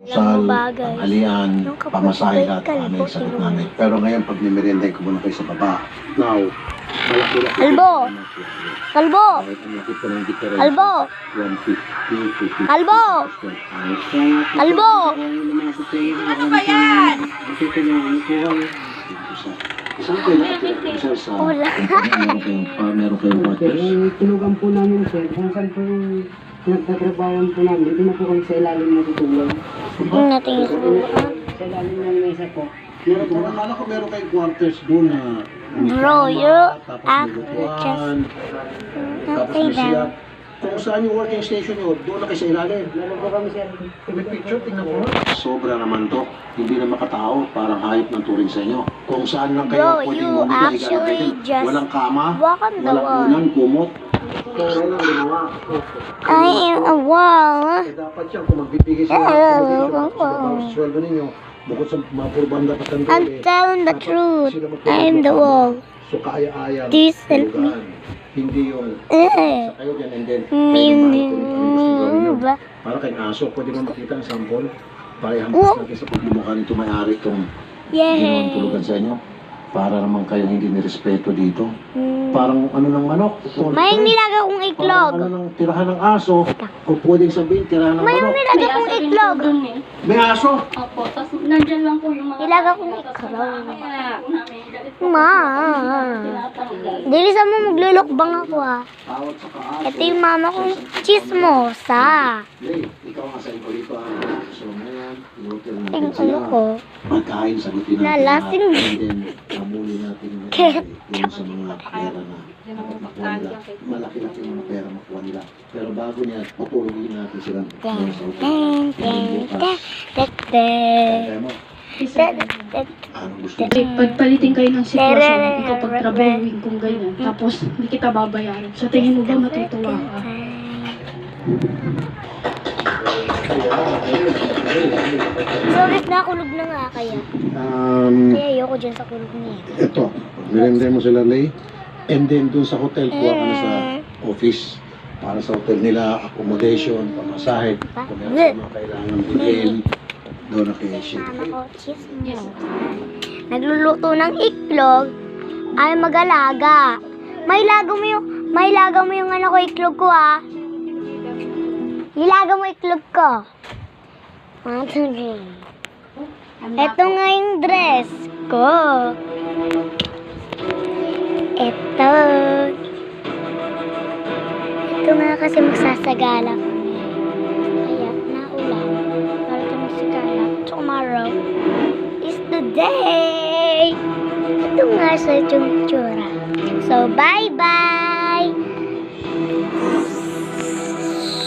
Sal, alian, pamasahe lahat namin, sagot namin. Pero ngayon, pag nimerenday ko muna kayo sa baba. Now, malaki-laki. Kalbo! Kalbo! Kalbo! 150, 250. Kalbo! Kalbo! Ano ba yan? Isang kayo nakatira sir sa Wala. meron kayong waters? Tulugan po namin sir, kung saan po yung nagtatrabawan po namin, hindi na po kami sa ilalim natutulog. Tingnan natin yung subukan. Sa ilalim ng mesa po. Meron po, akala ko meron kayong quarters doon na Bro, you tapos act may just lutuan, tapos okay may siya. then. Kung saan yung working station nyo, doon na kayo sa ilalim. Meron po kami sir. May picture, tingnan mo. Sobra naman to. Hindi na makatao, parang hayop ng turing sa inyo. Kung saan lang kayo Bro, pwedeng you bumigay, actually higa-higa. just Walang kama, walk on the walang wall. unan, kumot. Kaya lang ginawa. I am a wall. Eh, dapat yan, kung magbibigay sila ng accommodation, sa sweldo ninyo, bukod sa mga purbanda pa tanto I'm telling the truth. I am the wall. So kaya-aya. Please help me. Hindi yung Eh. sa kayo dyan and then Ba? para kayong aso, pwede mo makita ang sample para Oh. ihampas natin sa pagmumukha nito may-ari itong ginawang Yay! tulugan sa inyo para naman kayo hindi nirespeto dito. Parang ano ng manok. May nilaga kong iklog. Parang ano ng tirahan ng aso. Kung pwedeng sabihin, tirahan ng May manok. nilaga kong iklog. May aso! Opo, tapos nandyan lang po yung mga... Nilaga kong iklog. Kaya, Ma. Dili sa mo maglulukbang ako ha. Tawag sa kaas. Ito yung mama kong chismosa. Lay, ikaw nga sa iba dito. So ngayon, inutil natin Tingnan sila. ko. Pagkain, sagutin natin. Nalasing. And then, kamuli natin yung Ket. yung sa mga pera na makuha nila. Malaki-laki mga pera makuha nila. Pero bago niya, putulungin natin sila. Ten, Sa utang. ten, ten, ten, ten, Kaya mo, ten, ten. anong gusto mo? pagpalitin kayo ng sitwasyon kapag trabahuin kung ganyan. Tapos, hindi kita babayaran. Sa tingin mo ba matutuwa ka? Sorry, nakulog na nga kaya. Kaya ayoko dyan sa kulog niya. Ito, merenda mo sila, Lay. And then, dun sa hotel, kuha ka na sa office. Para sa hotel nila, accommodation, pamasahe, kung meron mga kailangan bilhin, doon na kayo share. Mama ko, chismosa. Nagluluto ng iklog ay mag-alaga. May laga mo yung ano ko, iklog ko ha. Ilaga mo iklog ko. Ito nga yung dress ko. Ito. Ito nga kasi magsasagala kami. Kaya naulan. Para kami magsagala. Tomorrow is the day. Ito nga sa tsura. So, bye-bye!